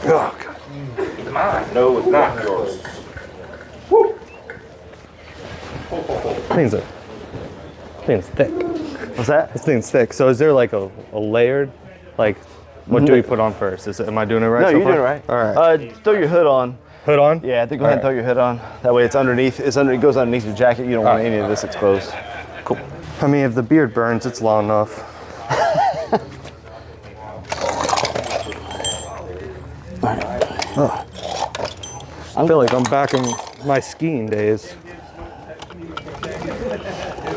Oh, God. Mine. No, it's not yours. Woo. Thing's thick. What's that? This thing's thick. So is there like a layered, like, what do we put on first? Am I doing it right? No, so you're far? doing it right. All right. Throw your hood on. Hood on? Yeah, I think go ahead and throw your hood on. That way it's underneath. It goes underneath your jacket. You don't want any of this exposed. Cool. I mean, if the beard burns, it's long enough. I feel like I'm back in my skiing days.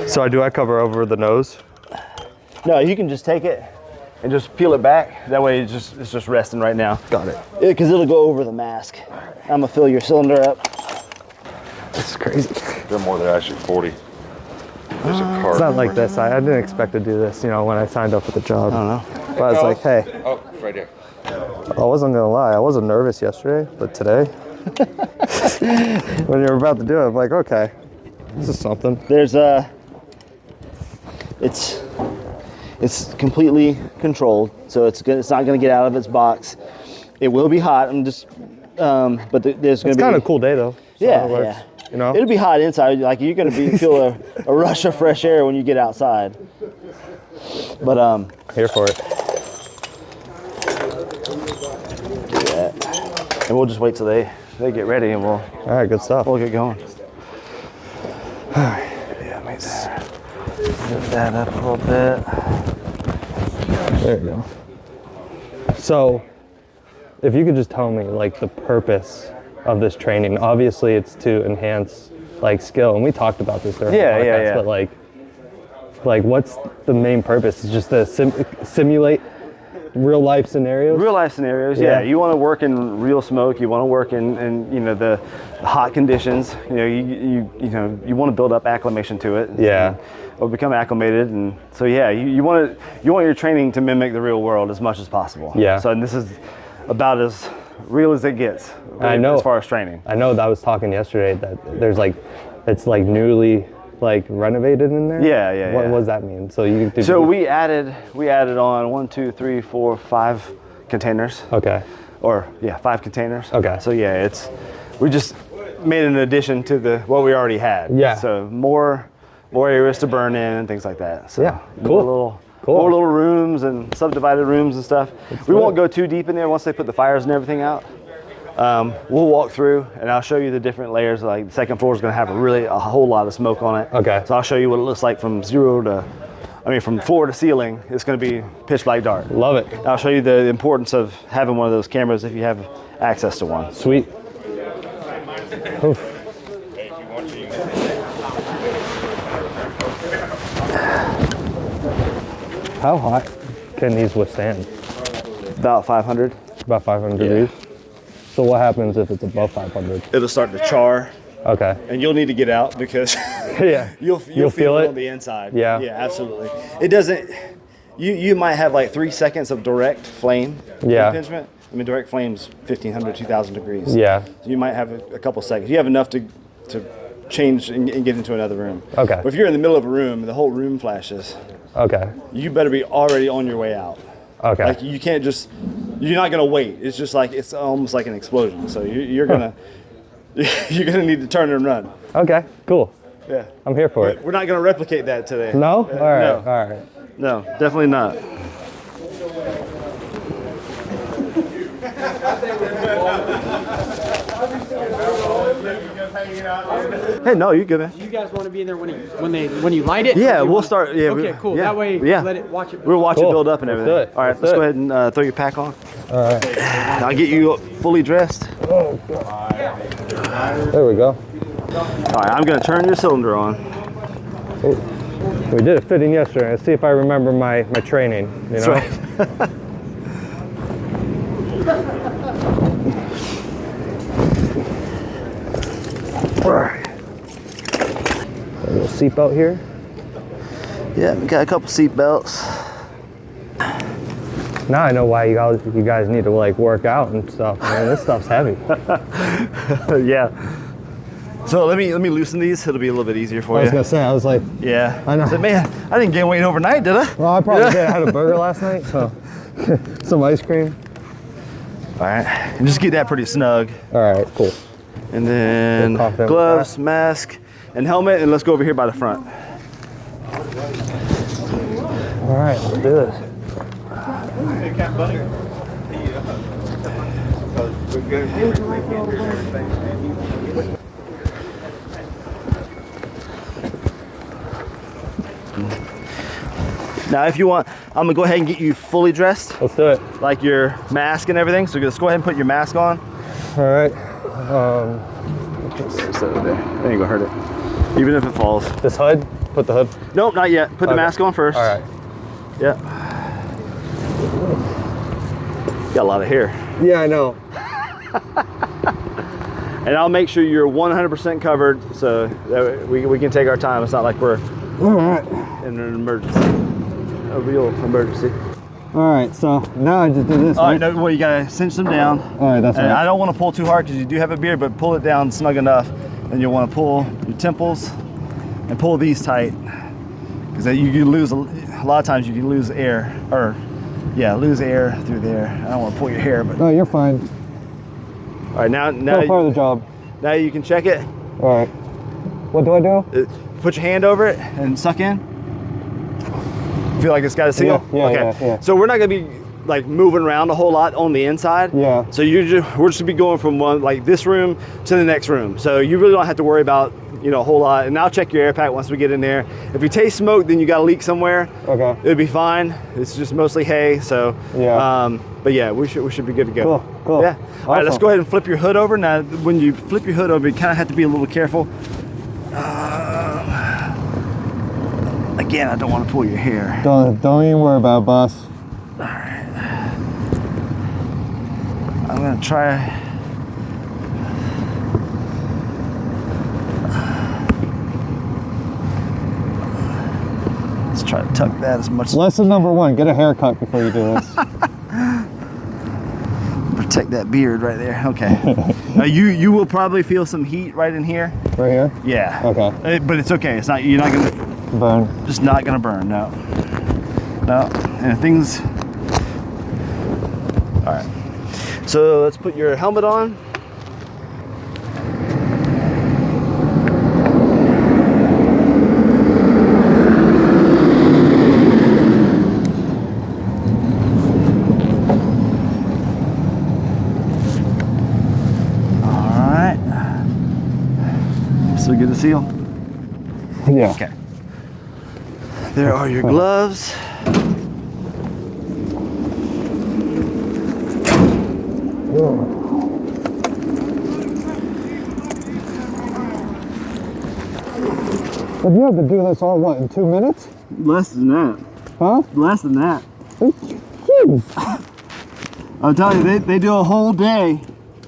So I cover over the nose? No, you can just take it and just peel it back. That way it's just resting right now. Got it. Because it'll go over the mask. I'm gonna fill your cylinder up. This is crazy. They're more than actually 40. There's a card. It's not like this. I didn't expect to do this, you know, when I signed up for the job. I don't know. But I was like, hey. Oh, it's right there. I wasn't gonna lie, I wasn't nervous yesterday, but today, when you're about to do it, I'm like, okay, this is something. There's it's completely controlled, so it's not gonna get out of its box. It will be hot. But there's gonna be. It's kind of a cool day though. So Yeah, it works, yeah. You know, It'll be hot inside. Like you're gonna feel a rush of fresh air when you get outside. But here for it. do that, and we'll just wait till they get ready, and All right, good stuff. we'll get going. All right. Yeah, amazing. Lift that up a little bit. There you go. So, if you could just tell me, like, the purpose of this training. Obviously, it's to enhance, like, skill, and we talked about this during the podcast. But like, what's the main purpose? It's just to simulate real life scenarios. Real life scenarios, Yeah. yeah. You want to work in real smoke. You want to work in you know the hot conditions. You know you want to build up acclimation to it. Yeah. Or become acclimated, and so yeah, you want your training to mimic the real world as much as possible. Yeah. So this is about as real as it gets. I know. As far as training. I know that I was talking yesterday that there's like, it's like newly like renovated in there. Yeah. What does that mean? So you did. So we added on 1, 2, 3, 4, 5 containers. Okay. Or yeah, 5 containers. Okay. So yeah, we just made an addition to what we already had. Yeah. So more areas to burn in and things like that. So Yeah, cool. More little rooms and subdivided rooms and stuff. We won't go too deep in there once they put the fires and everything out. We'll walk through and I'll show you the different layers. Like the second floor is going to have a whole lot of smoke on it. Okay. So I'll show you what it looks like from floor to ceiling. It's going to be pitch black dark. Love it. I'll show you the importance of having one of those cameras if you have access to one. Sweet. Oof. How hot can these withstand? About 500. About 500 degrees. So what happens if it's above 500? It'll start to char. Okay. And you'll need to get out because Yeah. you'll feel it on the inside. Yeah. Yeah, absolutely. It doesn't. You might have like 3 seconds of direct flame impingement. I mean, direct flame's 1,500, 2,000 degrees. Yeah. So you might have a couple seconds. You have enough to change and get into another room. Okay. But if you're in the middle of a room and the whole room flashes, Okay. you better be already on your way out. Okay. Like you can't just. You're not gonna wait. It's just like it's almost like an explosion. So you're gonna need to turn and run. Okay. Cool. Yeah. I'm here for it. We're not gonna replicate that today. No? All right. No. All right. No, definitely not. Hey, no, you good, man. You guys want to be in there when you light it? Yeah, we'll start. Yeah. Okay, cool. Yeah, That way, yeah. watch it. We'll watch Cool. it build up and Let's everything. do it. All right, Let's let's do go it. ahead and throw your pack on. All right. I'll get you fully dressed. Oh, there we go. All right, I'm gonna turn your cylinder on. Oh, we did a fitting yesterday. Let's see if I remember my training. You know? That's right. All right. A little seatbelt here. Yeah, we got a couple seat belts. Now I know why you guys need to like work out and stuff. Man, this stuff's heavy. Yeah. So let me loosen these. It'll be a little bit easier for I you. was gonna say, I was like, Yeah. I know. So, man, I didn't gain weight overnight, did I? well, I probably did. I had a burger last night, so some ice cream. All right, and just get that pretty snug. All right, cool. And then Feel confident with gloves, mask, and helmet, and let's go over here by the front. All right, let's do this. Now, if you want, I'm gonna go ahead and get you fully dressed, Let's do it. like your mask and everything. So just go ahead and put your mask on. All right. Just set it there. That ain't gonna hurt it, even if it falls. This hood? Put the hood. Nope, not yet. Put the Okay. mask on first. All right. Yeah. Got a lot of hair. Yeah, I know. And I'll make sure you're 100% covered, so that we can take our time. It's not like we're All right. in an emergency, a real emergency. All right, so now I just do this. All right, no, well, you gotta cinch them down. All right, that's And right. I don't want to pull too hard because you do have a beard, but pull it down snug enough. And you'll want to pull your temples and pull these tight, because you lose a lot of times. You can lose air, or lose air through there. I don't want to pull your hair, but No, you're fine. all right, now Still part of the job. now you can check it. All right. What do I do? Put your hand over it and suck in. Feel like it's got a seal? Yeah, okay. yeah. So we're not gonna be like moving around a whole lot on the inside. Yeah. So we're just be going from one, like this room to the next room. So you really don't have to worry about, a whole lot. And I'll check your air pack once we get in there. If you taste smoke, then you got a leak somewhere. Okay. It'll be fine. It's just mostly hay. So Yeah. but yeah, we should be good to go. Cool, cool. Yeah. All right, let's Awesome. go ahead and flip your hood over. Now, when you flip your hood over, you kind of have to be a little careful. Again, I don't want to pull your hair. Don't even worry about it, boss. I'm gonna try. Let's try to tuck that as much. Lesson number one: get a haircut before you do this. Protect that beard right there. Okay. You will probably feel some heat right in here. Right here. Yeah. Okay. But it's okay. It's not. You're not gonna. Burn. Just not gonna burn. No. No. And if things. All right. So let's put your helmet on. All right. So good to seal. Yeah. Okay. There are your gloves. But you have to do this all, what, in 2 minutes? Less than that. Huh? Less than that. Jeez. I'll tell you, they do a whole day,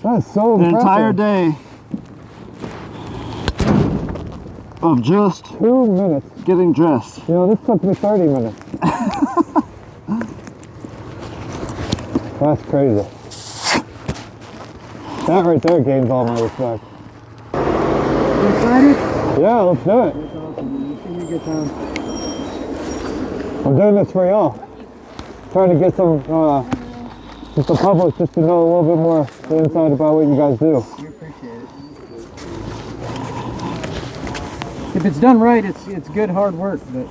That's so an impressive. entire day of just 2 minutes. getting dressed. This took me 30 minutes. That's crazy. That right there gains all my respect. You excited? Yeah, let's do it. I'm doing this for y'all. Trying to get some, just the public just to know a little bit more the inside about what you guys do. We appreciate it. If it's done right, it's good hard work, but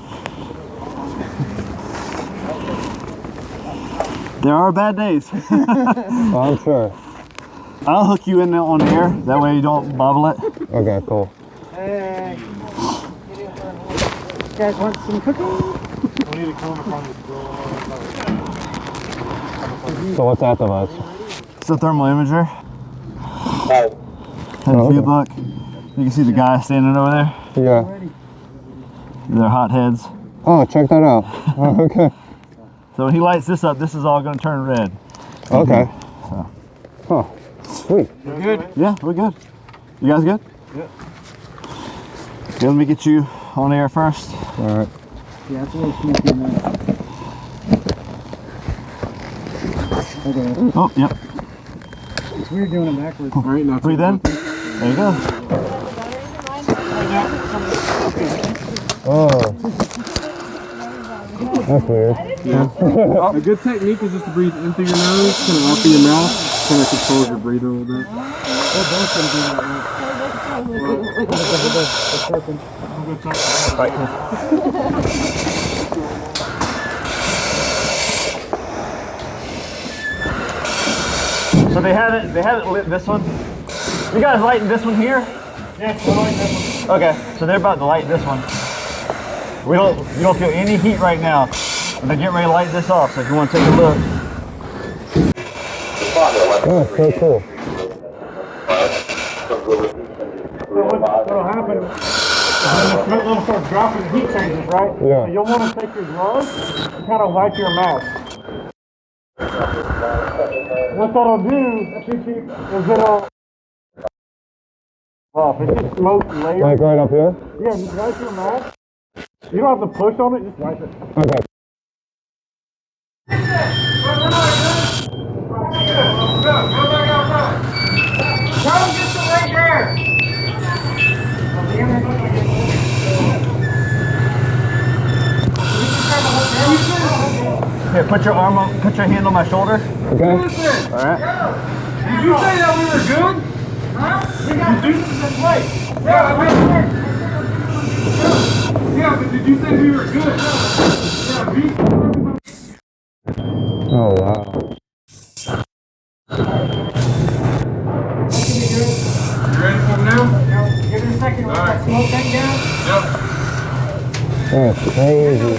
There are bad days. Oh, I'm sure. I'll hook you in there on air, that way you don't bobble it. Okay, cool. hey. You guys want some cooking? So what's that device? It's a thermal imager. Oh, okay. $10 You can see the guy standing over there. Yeah. They're hot heads. Oh, check that out. Oh, okay. So when he lights this up, this is all going to turn red. Okay. Huh. Sweet. We're good. Yeah, we're good. You guys good? Yeah. Okay, let me get you on air first. All right. Yeah, it's a little sneaky in there. Okay. Oh, yep. It's weird doing it backwards. All right, now Breathe in. There you go. Oh. That's weird. A good technique is just to breathe in through your nose, kind of out through your mouth. kind of controls your breather a little bit. They're both going to do that. So they haven't lit this one. You guys lighting this one here? Yeah, we're lighting this one. Okay, so they're about to light this one. You don't feel any heat right now. And they're getting ready to light this off, so if you want to take a look. Oh, so cool. What'll happen is when the smoke level starts dropping, the heat changes, right? Yeah. So you'll want to take your gloves and kind of wipe your mouth. What that'll do is it'll off. It's just smoke layers. Like right up here? Yeah, just wipe your mouth. You don't have to push on it, just wipe it. Okay. Come get the right there. Here, put your hand on my shoulder. Okay. All right. Did you say that we were good? Huh? We got to do this this way. Yeah, but did you say we were good? Yeah, Oh, wow. You ready for them now? Give it a second. Let that smoke tank down. That's crazy.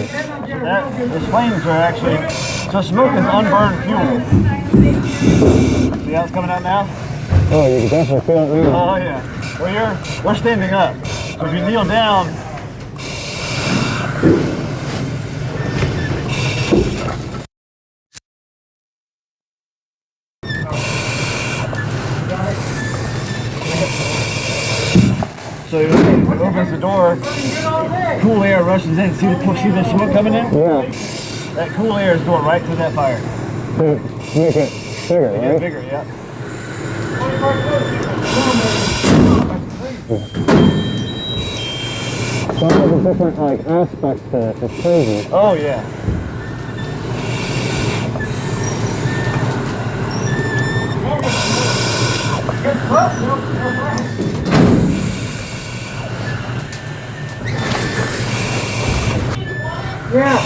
The flames are actually, so smoke is unburned fuel. See how it's coming out now? Oh, you can definitely feel it now. Oh yeah. Well, we're standing up. So if you kneel down, so it opens the door, cool air rushes in. See the smoke coming in? Yeah. That cool air is going right through that fire. To make it bigger, It right? gets bigger, yeah. So it has a different like aspect to it. It's crazy. Oh yeah. Yeah.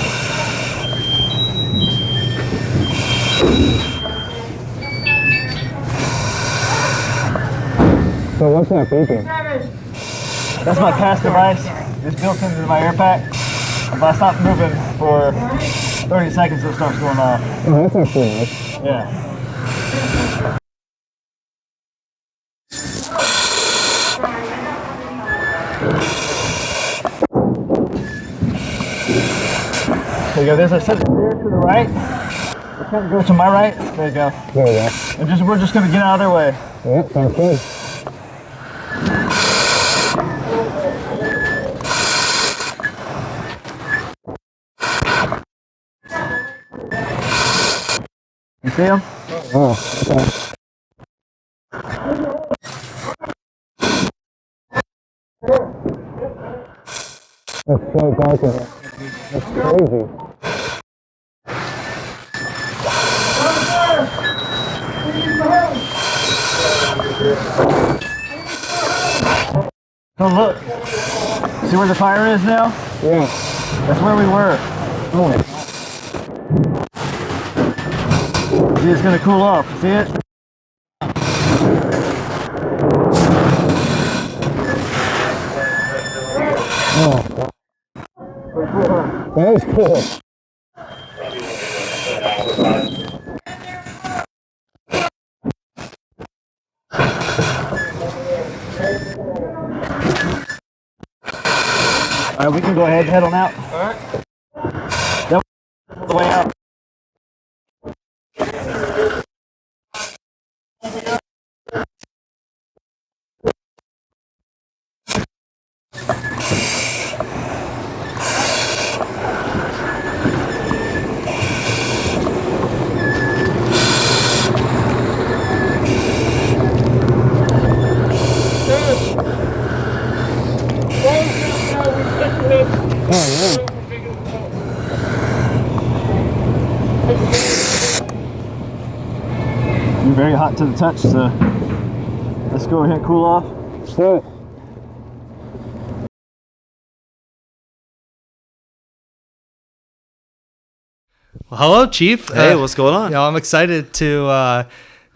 So what's that beeping? That's my pass device. It's built into my air pack. If I stop moving for 30 seconds, it starts going off. Oh, that's actually nice. Yeah. There you go. There's a set there to the right. Kind of go to my right. There you go. There we go. And we're just going to get out of their way. Yeah, sounds good. You see them? Oh, okay. It's so dark in here. It's crazy. So look. See where the fire is now? Yeah. That's where we were. Oh, See, it's going to cool off. See it? oh. That is cool. All right, we can go ahead and head on out. All right. That's the way out. Oh, yeah. You very hot to the touch, so let's go ahead and cool off. Good. Well, hello, Chief. Hey, what's going on? I'm excited to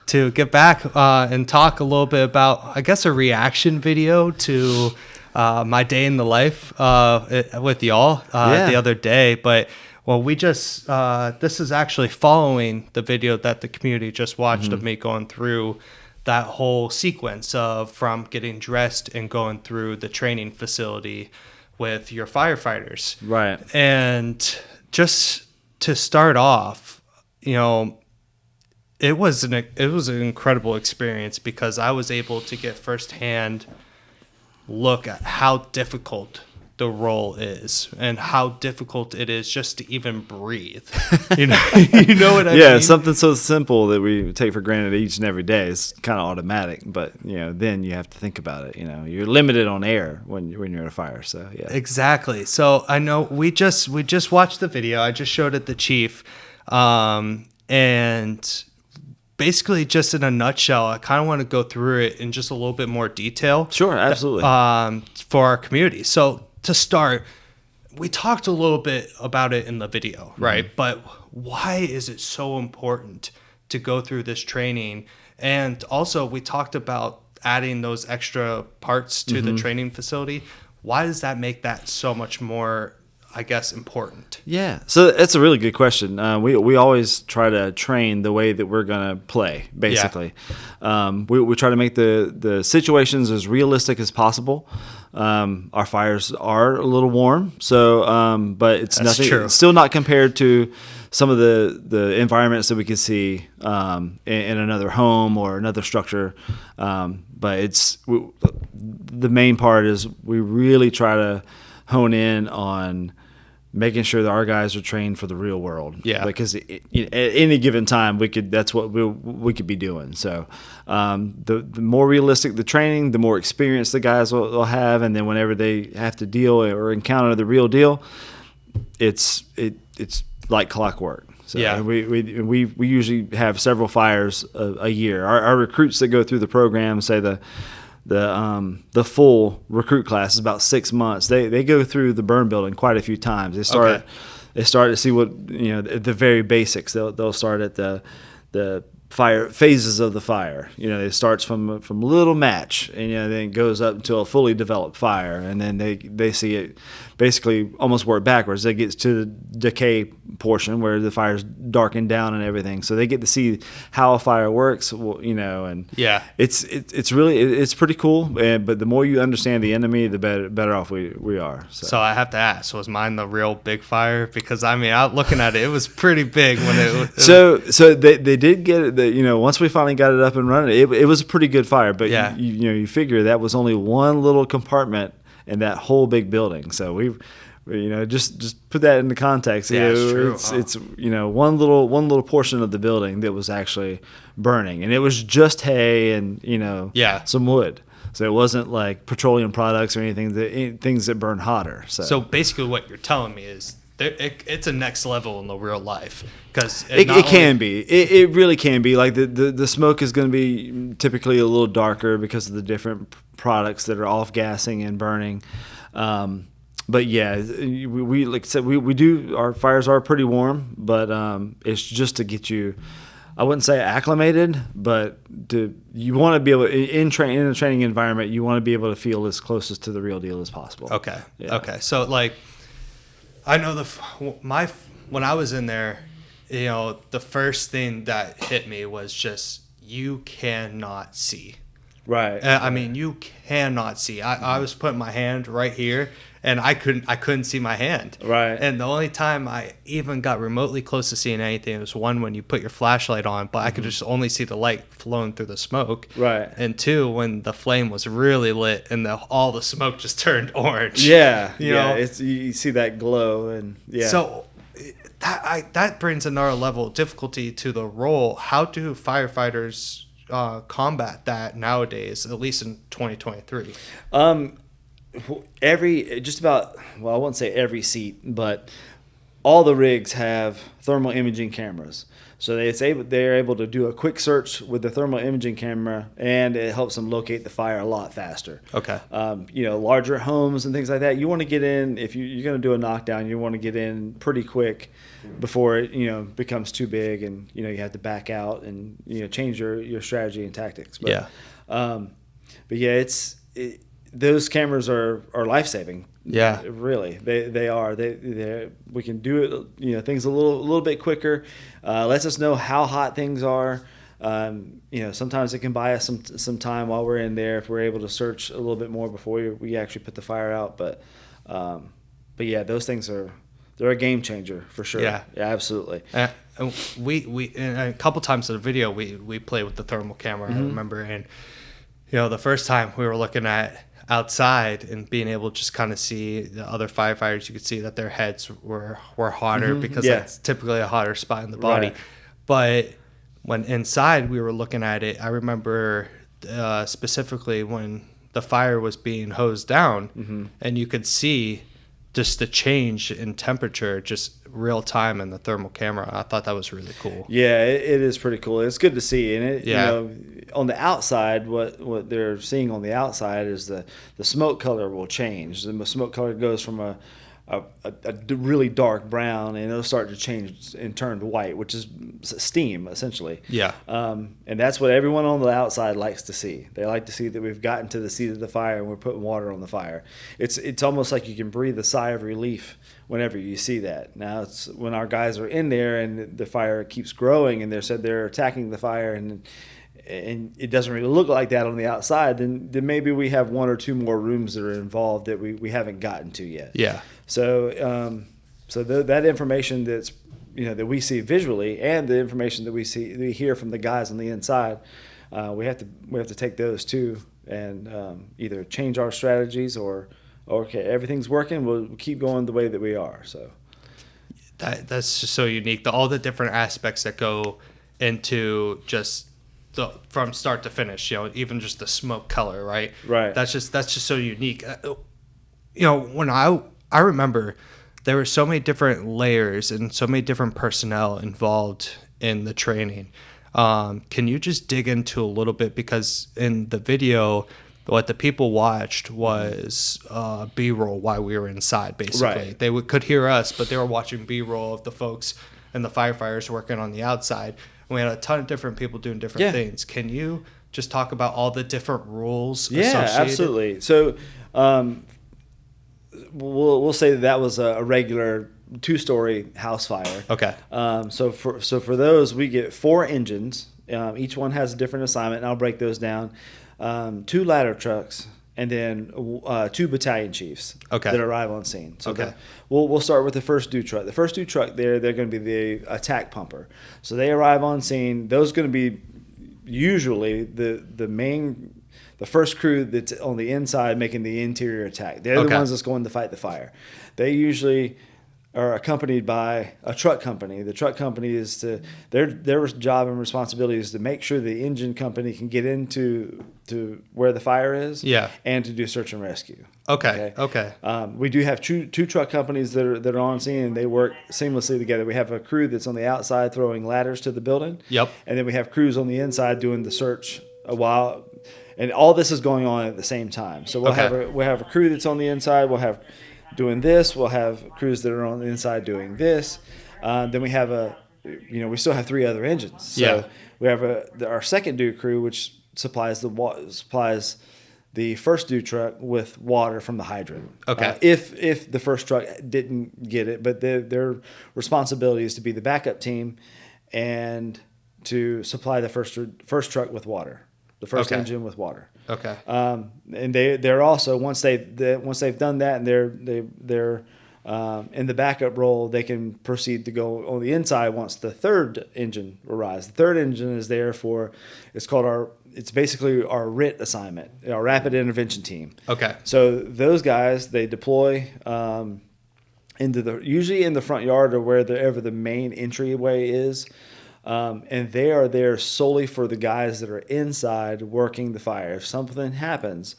get back and talk a little bit about, I guess, a reaction video to my day in the life with y'all the other day. But we just this is actually following the video that the community just watched of me going through that whole sequence of from getting dressed and going through the training facility with your firefighters. Right. And just to start off, it was an incredible experience because I was able to get firsthand look at how difficult the role is and how difficult it is just to even breathe. You know what I mean? Yeah, something so simple that we take for granted each and every day is kind of automatic, but then you have to think about it. You're limited on air when you're in a fire. So yeah, exactly. So I know we just watched the video. I just showed it the chief, and basically, just in a nutshell, I kind of want to go through it in just a little bit more detail. Sure, absolutely. For our community. So to start, we talked a little bit about it in the video, right? But why is it so important to go through this training? And also, we talked about adding those extra parts to the training facility. Why does that make that so much more, I guess, important? Yeah, so that's a really good question. We always try to train the way that we're going to play, basically. Yeah. We try to make the situations as realistic as possible. Our fires are a little warm, so but it's That's nothing. true. It's still not compared to some of the environments that we could see in another home or another structure. But the main part is we really try to hone in on making sure that our guys are trained for the real world. Yeah. Because at any given time, that's what we could be doing. So the more realistic the training, the more experience the guys will have. And then whenever they have to deal or encounter the real deal, it's like clockwork. So yeah. we usually have several fires a year. Our recruits that go through the program, say the full recruit class is about 6 months. They go through the burn building quite a few times. They start to see what the very basics. They'll start at the fire phases of the fire. It starts from a little match, and then it goes up to a fully developed fire, and then they see it basically almost work backwards. It gets to the decay portion where the fire's darkened down and everything, so they get to see how a fire works. And yeah, it's really pretty cool. But the more you understand the enemy, the better off we are. So I have to ask, was mine the real big fire? Because out looking at it, it was pretty big when it. So they did get it. Once we finally got it up and running, it was a pretty good fire. But yeah. you figure that was only one little compartment in that whole big building. So we just put that into context. Yeah, it's true. It's one little portion of the building that was actually burning, and it was just hay and some wood. So it wasn't like petroleum products or things that burn hotter. So basically, what you're telling me is it's a next level in the real life, because it can be. It really can be. Like the smoke is going to be typically a little darker because of the different products that are off gassing and burning. But yeah, we like I said, we do, our fires are pretty warm, but it's just to get you, I wouldn't say acclimated, but you want to be able in a training environment, you want to be able to feel as closest to the real deal as possible. Okay. Yeah. Okay. So I know when I was in there, the first thing that hit me was just, you cannot see. Right. You cannot see. I was putting my hand right here, and I couldn't see my hand. Right. And the only time I even got remotely close to seeing anything was one, when you put your flashlight on, but I could just only see the light flowing through the smoke. Right. And two, when the flame was really lit and all the smoke just turned orange. Yeah. You know? You see that glow, and yeah. So that brings another level of difficulty to the role. How do firefighters combat that nowadays, at least in 2023? I won't say every seat, but all the rigs have thermal imaging cameras. So they're able to do a quick search with the thermal imaging camera, and it helps them locate the fire a lot faster. Okay. Larger homes and things like that, you want to get in, if you're going to do a knockdown, you want to get in pretty quick before it, becomes too big and, you have to back out and, change your strategy and tactics. But, those cameras are life-saving. Yeah, really, they are. We can do it. Things a little bit quicker. Lets us know how hot things are. Sometimes it can buy us some time while we're in there if we're able to search a little bit more before we actually put the fire out. But yeah, those things they're a game changer for sure. Yeah, absolutely. We a couple times in the video we played with the thermal camera. I remember, and the first time we were looking at outside and being able to just kind of see the other firefighters, you could see that their heads were hotter because that's typically a hotter spot in the body. Right. But when inside we were looking at it, I remember specifically when the fire was being hosed down, and you could see just the change in temperature just real time in the thermal camera. I thought that was really cool. Yeah, it is pretty cool. It's good to see. And on the outside, what they're seeing on the outside is the smoke color will change. The smoke color goes from a really dark brown, and it'll start to change and turn to white, which is steam essentially. Yeah. And that's what everyone on the outside likes to see. They like to see that we've gotten to the seat of the fire and we're putting water on the fire. It's almost like you can breathe a sigh of relief whenever you see that. Now, it's when our guys are in there and the fire keeps growing and they're attacking the fire and it doesn't really look like that on the outside, then maybe we have one or two more rooms that are involved that we haven't gotten to yet. Yeah. So that information that's that we see visually and the information that we hear from the guys on the inside, we have to take those too and either change our strategies or okay, everything's working, we'll keep going the way that we are. So that's just so unique. All the different aspects that go into just from start to finish, even just the smoke color, right? Right. That's just so unique. When I remember there were so many different layers and so many different personnel involved in the training. Can you just dig into a little bit, because in the video, what the people watched was B-roll while we were inside, basically. Right. They could hear us, but they were watching B-roll of the folks and the firefighters working on the outside. And we had a ton of different people doing different things. Can you just talk about all the different rules associated? Yeah, absolutely. So we'll say that was a regular 2-story house fire. Okay. So for those, we get 4 engines. Each one has a different assignment, and I'll break those down. 2 ladder trucks, and then 2 battalion chiefs that arrive on scene. So we'll start with the first DEW truck. The first DEW truck, they're going to be the attack pumper. So they arrive on scene. Those are going to be usually the first crew that's on the inside making the interior attack. They're the ones that's going to fight the fire. They usually are accompanied by a truck company. The truck company is their job and responsibility is to make sure the engine company can get into where the fire is, and to do search and rescue. Okay. We do have two truck companies that are on scene, and they work seamlessly together. We have a crew that's on the outside throwing ladders to the building. Yep. And then we have crews on the inside doing the search while, and all this is going on at the same time. So we'll have a crew that's on the inside. We'll have doing this. We'll have crews that are on the inside doing this. Then we have we still have 3 other engines. So we have our second DEW crew, which supplies the first DEW truck with water from the hydrant. Okay. If the first truck didn't get it, but their responsibility is to be the backup team and to supply the first truck with water, the first engine with water. Okay. And they're also once they've done that and they're in the backup role, they can proceed to go on the inside once the third engine arrives. The third engine is there it's basically our RIT assignment, our rapid intervention team. Okay. So those guys, they deploy usually in the front yard or wherever the main entryway is. And they are there solely for the guys that are inside working the fire. If something happens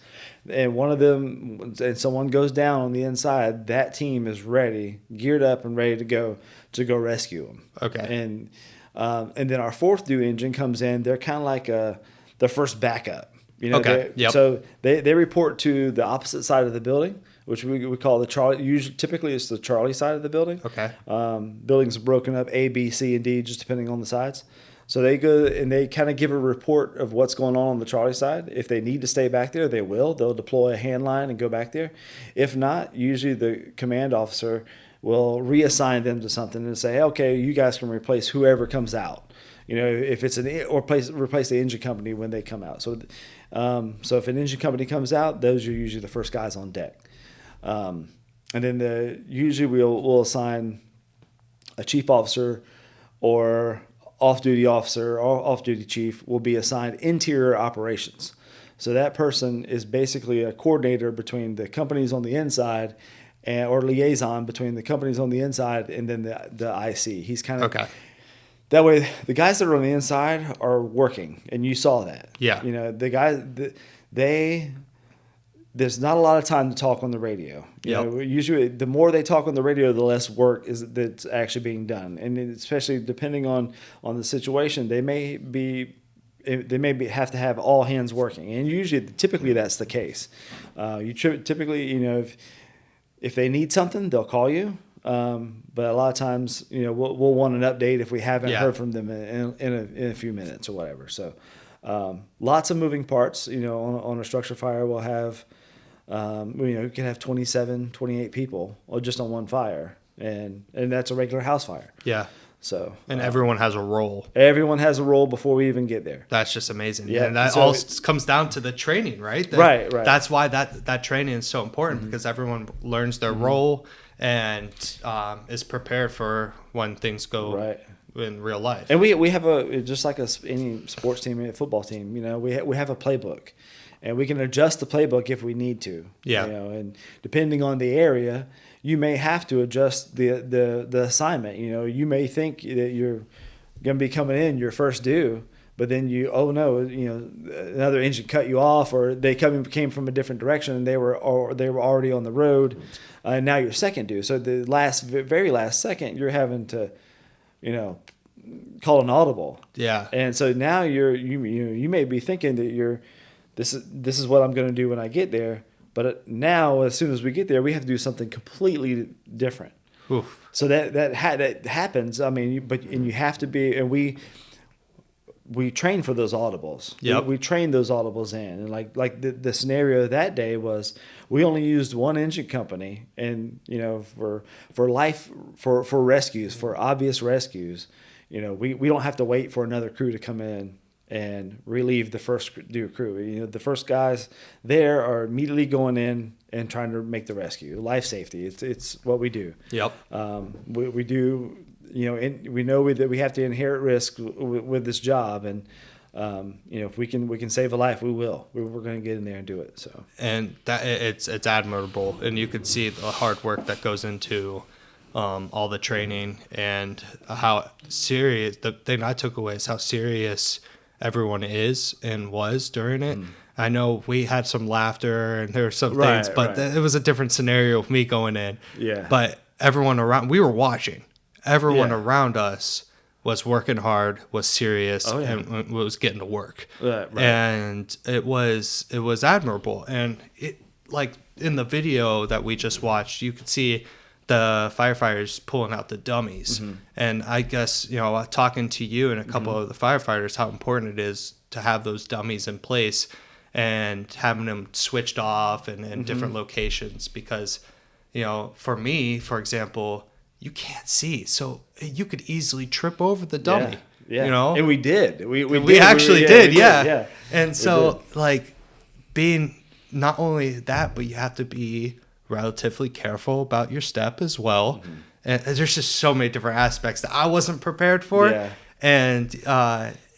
and one of them and someone goes down on the inside, that team is ready, geared up and ready to go rescue them. Okay. And then our fourth due engine comes in. They're kind of like the first backup. Okay. Yep. So they report to the opposite side of the building, which we call the Charlie. Usually, typically, it's the Charlie side of the building. Okay. Buildings are broken up A, B, C, and D, just depending on the sides. So they go and they kind of give a report of what's going on the Charlie side. If they need to stay back there, they will. They'll deploy a hand line and go back there. If not, usually the command officer will reassign them to something and say, okay, you guys can replace whoever comes out. If it's replace the engine company when they come out. So if an engine company comes out, those are usually the first guys on deck. And then usually we'll assign a chief officer or off-duty officer or off-duty chief will be assigned interior operations. So that person is basically a coordinator between the companies on the inside or liaison between the companies on the inside and then the IC. He's kind of... Okay. That way, the guys that are on the inside are working, and you saw that. Yeah. The guys, there's not a lot of time to talk on the radio. Usually, the more they talk on the radio, the less work that's actually being done, and especially depending on the situation, they may have to have all hands working, and typically that's the case. Typically, if they need something, they'll call you. But a lot of times, we'll want an update if we haven't heard from them in a few minutes or whatever. So, lots of moving parts. On a structure fire, we'll have, you can have 27, 28 people just on one fire, and that's a regular house fire. Yeah. So, and everyone has a role. Everyone has a role before we even get there. That's just amazing. Yeah. And that all comes down to the training, right? Right. That's why that training is so important because everyone learns their role and is prepared for when things go in real life. And we have just like any sports team, a football team, we have a playbook, and we can adjust the playbook if we need to. Yeah. And depending on the area, you may have to adjust the assignment. You may think that you're going to be coming in your first due, but then another engine cut you off, or they came from a different direction and they were already on the road, and now you're second due. So the very last second, you're having to, call an audible. Yeah. And so now you may be thinking that this is what I'm going to do when I get there, but now as soon as we get there, we have to do something completely different. Oof. So that happens. I mean, and you have to be, and we train for those audibles. Yep. We train those audibles in. And like the scenario that day was we only used one engine company, and for rescues, for obvious rescues, we don't have to wait for another crew to come in and relieve the first due crew. The first guys there are immediately going in and trying to make the rescue. Life safety, it's what we do. Yep. We do. And we know that we have to inherit risk with this job, and if we can save a life, we will. We're going to get in there and do it. So, and that it's admirable, and you could see the hard work that goes into all the training and how serious. The thing I took away is how serious everyone is and was during it. I know we had some laughter and there were some things, but it was a different scenario with me going in. Yeah. But everyone around, we were watching. Everyone around us was working hard, was serious, and was getting to work. Right. And it was admirable. And it, like in the video that we just watched, you could see the firefighters pulling out the dummies. And I guess, talking to you and a couple of the firefighters, how important it is to have those dummies in place and having them switched off and in different locations. Because, for me, for example, you can't see, so you could easily trip over the dummy. Yeah. And we did. We actually did. Yeah. And so, like, being not only that, but you have to be relatively careful about your step as well. And there's just so many different aspects that I wasn't prepared for. Yeah. And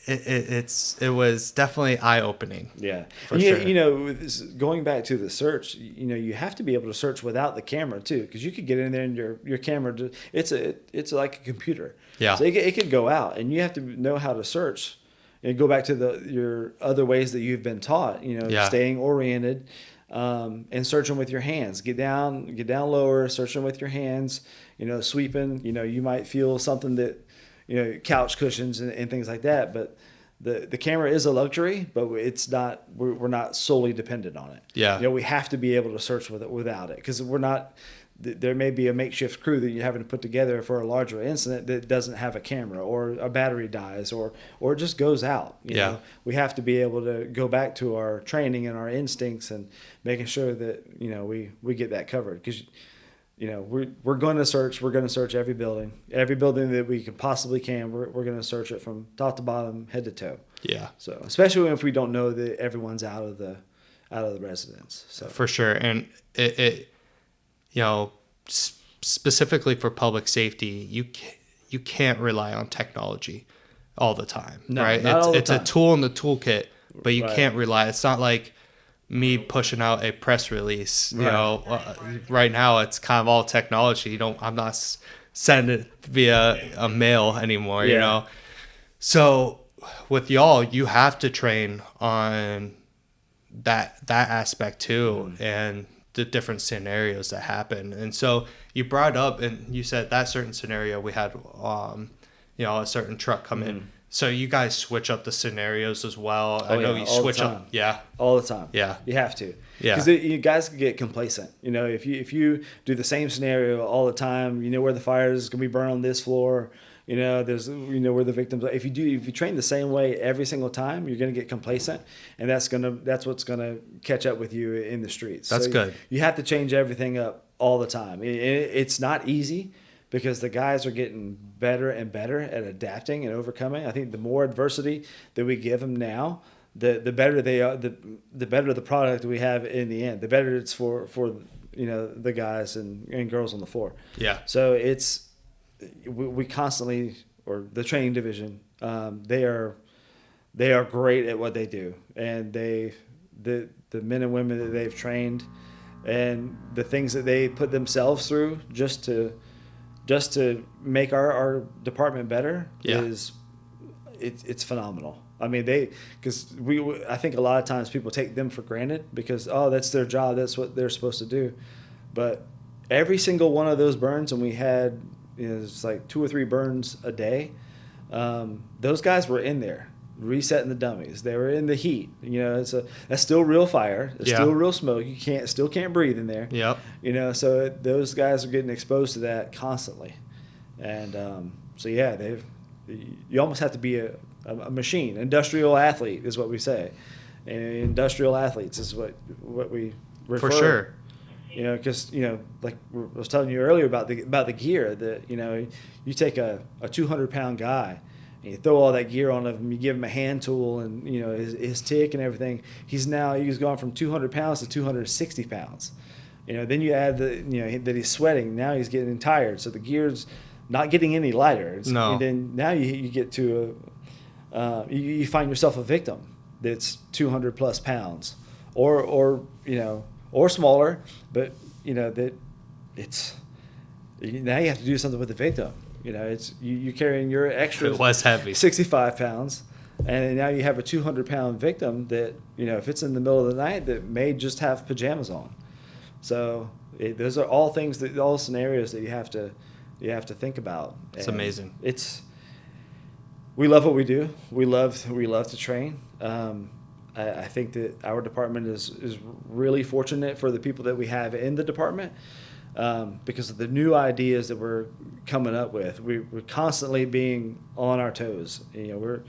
it was definitely eye opening. Yeah, For and sure. you know, with going back to the search, you know, you have to be able to search without the camera too, because you could get in there and your camera, it's like a computer. Yeah. So it could go out, and you have to know how to search, and go back to your other ways that you've been taught. You know, Yeah. staying oriented, and searching with your hands. Get down lower, searching with your hands. You know, sweeping. You know, you might feel something that, you know, couch cushions and things like that, but the camera is a luxury, but it's not, we're not solely dependent on it. Yeah. You know, we have to be able to search without it, because we're not, there may be a makeshift crew that you're having to put together for a larger incident that doesn't have a camera, or a battery dies, or it just goes out. You Yeah. know? We have to be able to go back to our training and our instincts, and making sure that, you know, we get that covered, because, you know, we're going to search every building that we can possibly can. We're going to search it from top to bottom, head to toe. Yeah. So especially if we don't know that everyone's out of the residence. So For sure. And it you know, specifically for public safety, you can't rely on technology all the time, No, right? not all the It's a time. tool in the toolkit, but you Right. can't rely. It's not like me pushing out a press release. You Right. know, right now it's kind of all technology. I'm not sending it via a mail anymore. You Yeah. know, so with y'all, you have to train on that aspect too, and the different scenarios that happen. And so you brought up, and you said that certain scenario we had, you know, a certain truck come in. So you guys switch up the scenarios as well. I know yeah, you all the switch time. up. Yeah. all the time. Yeah. You have to. Yeah. Because you guys can get complacent. You know, if you do the same scenario all the time, you know where the fire is going to be burned on this floor. You know, where the victims are. If you train the same way every single time, you're going to get complacent, and that's what's going to catch up with you in the streets. That's So good. You have to change everything up all the time. It's not easy, because the guys are getting better and better at adapting and overcoming. I think the more adversity that we give them now, the better they are, the better the product we have in the end. The better it's for you know, the guys and girls on the floor. Yeah. So we constantly, or the training division, they are great at what they do, and the men and women that they've trained, and the things that they put themselves through just to make our department better, Yeah. it's phenomenal. I mean, I think a lot of times people take them for granted, because, that's their job, that's what they're supposed to do. But every single one of those burns, and we had, you know, it's like 2 or 3 burns a day. Those guys were in there resetting the dummies. They were in the heat. You know, that's still real fire. It's Yeah. still real smoke. You still can't breathe in there. Yep. You know, so those guys are getting exposed to that constantly, and so yeah, you almost have to be a machine. Industrial athlete is what we say, and industrial athletes is what we refer. For sure. You know, because, you know, like I was telling you earlier about the gear, that, you know, you take a 200-pound guy and you throw all that gear on him, you give him a hand tool and, you know, his tick and everything. He's gone from 200 pounds to 260 pounds. You know, then you add that he's sweating. Now he's getting tired, so the gear's not getting any lighter. No. And then now you get to you find yourself a victim that's 200 plus pounds, or you know, or smaller, but you know that now you have to do something with the victim. You know, it's you're carrying your extra. It was heavy. 65 pounds, and now you have a 200-pound victim that, you know, if it's in the middle of the night, that may just have pajamas on. So those are all all scenarios that you have to think about. It's And amazing. We love what we do. We love to train. I think that our department is really fortunate for the people that we have in the department, because of the new ideas that we're coming up with. We're constantly being on our toes. You know,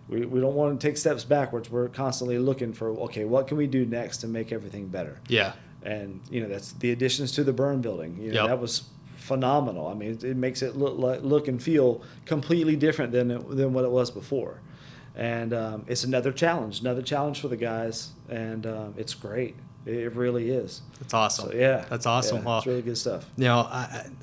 we don't want to take steps backwards. We're constantly looking for, okay, what can we do next to make everything better? Yeah. And, you know, that's the additions to the burn building. You know, Yep. that was phenomenal. I mean, it makes it look and feel completely different than what it was before. And it's another challenge for the guys, and it's great. It really is. That's awesome. So, yeah. That's awesome. Yeah, Well, it's really good stuff. you know,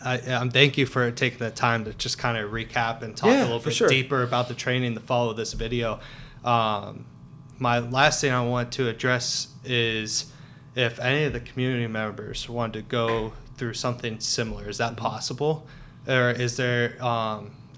I'm thank you for taking the time to just kind of recap and talk a little bit sure. deeper about the training to follow this video. My last thing I want to address is if any of the community members want to go through something similar, is that possible? Or is there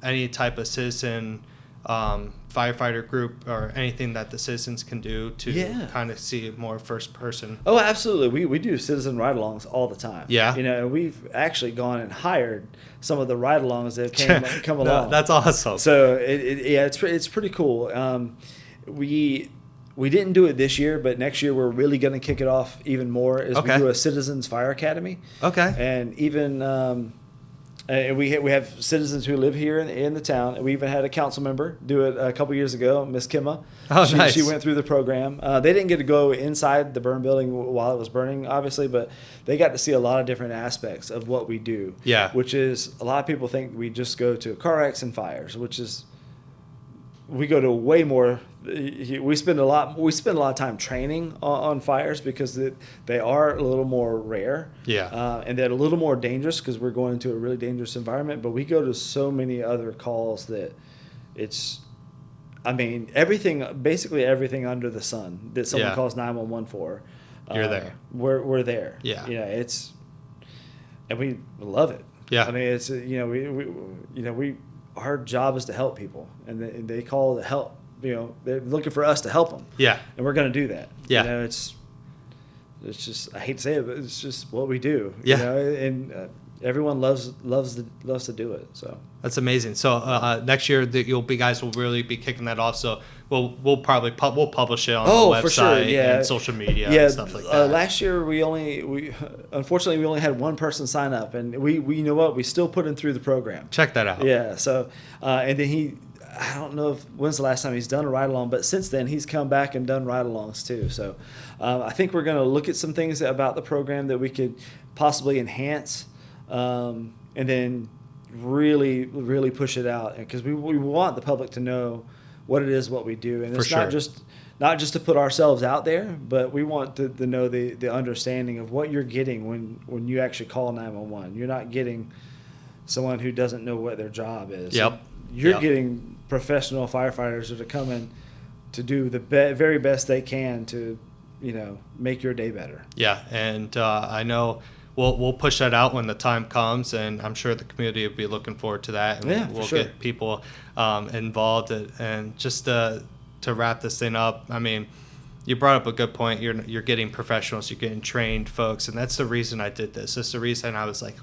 any type of citizen firefighter group or anything that the citizens can do to kind of see it more first person? Oh, absolutely. We do citizen ride-alongs all the time. Yeah. You know, we've actually gone and hired some of the ride-alongs that come along. That's awesome. So it's pretty cool. We didn't do it this year, but next year we're really going to kick it off even more. We do a Citizens Fire Academy. Okay. And even and we have citizens who live here in the town. We even had a council member do it a couple years ago, Miss Kimma. Oh, nice. She went through the program. They didn't get to go inside the burn building while it was burning, obviously, but they got to see a lot of different aspects of what we do. Yeah. Which is, a lot of people think we just go to car wrecks and fires, which is, we go to way more. We spend a lot of time training on fires because they are a little more rare. Yeah. And they're a little more dangerous because we're going into a really dangerous environment. But we go to so many other calls that it's, I mean, basically everything under the sun that someone calls 911 for. You're there. We're there. Yeah. You know, and we love it. Yeah. I mean, it's, our job is to help people, and they call to help. You know, they're looking for us to help them. Yeah. And we're going to do that. Yeah. You know, it's just, I hate to say it, but it's just what we do. Yeah. You know, and everyone loves to do it. So that's amazing. So next year, guys will really be kicking that off. So we'll probably publish it on the website for sure. Yeah. and social media and stuff like that. Last year unfortunately we only had one person sign up, and we you know what, we still put him through the program. Check that out. Yeah. So and then I don't know when's the last time he's done a ride-along, but since then he's come back and done ride-alongs too. So I think we're going to look at some things about the program that we could possibly enhance, and then really, really push it out, because we want the public to know what it is, what we do. And it's not just to put ourselves out there, but we want to know the understanding of what you're getting when you actually call 911. You're not getting someone who doesn't know what their job is. Yep. You're getting professional firefighters that are coming to do the very best they can to, make your day better. Yeah, and I know we'll push that out when the time comes, and I'm sure the community will be looking forward to that. And we'll get people involved. And just to wrap this thing up, I mean, you brought up a good point. You're getting professionals, you're getting trained folks, and that's the reason I did this. That's the reason I was like,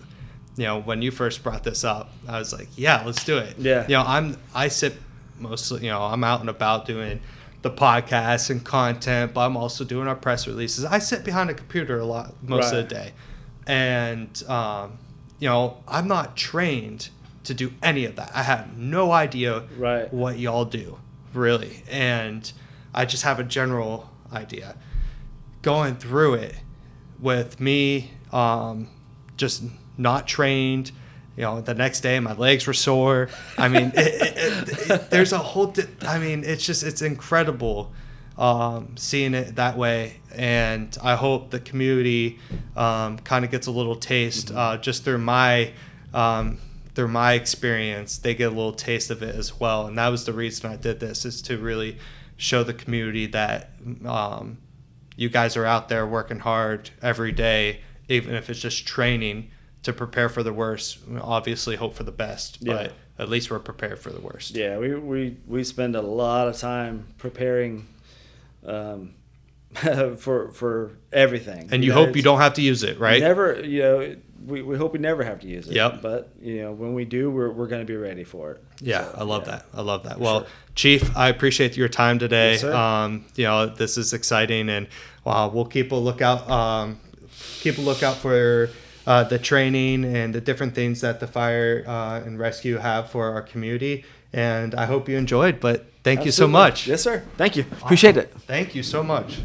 when you first brought this up, I was like, yeah, let's do it. Yeah. I sit mostly, I'm out and about doing the podcasts and content, but I'm also doing our press releases. I sit behind a computer a lot most of the day. And, I'm not trained to do any of that. I have no idea what y'all do, really. And I just have a general idea. Going through it with me, just not trained, the next day my legs were sore. I mean, there's a whole, it's incredible seeing it that way. And I hope the community kind of gets a little taste just through my experience. They get a little taste of it as well. And that was the reason I did this, is to really show the community that you guys are out there working hard every day, even if it's just training to prepare for the worst. Obviously hope for the best, but at least we're prepared for the worst. Yeah, we spend a lot of time preparing for everything. And you hope you don't have to use it, right? Never, we hope we never have to use it. Yep. But when we do, we're going to be ready for it. Yeah, so, I love that. Well, sure. Chief, I appreciate your time today. Yes, sir. This is exciting, and we'll keep a lookout for the training and the different things that the fire and rescue have for our community. And I hope you enjoyed, but thank you so much. Yes, sir. Thank you. Appreciate it. Thank you so much.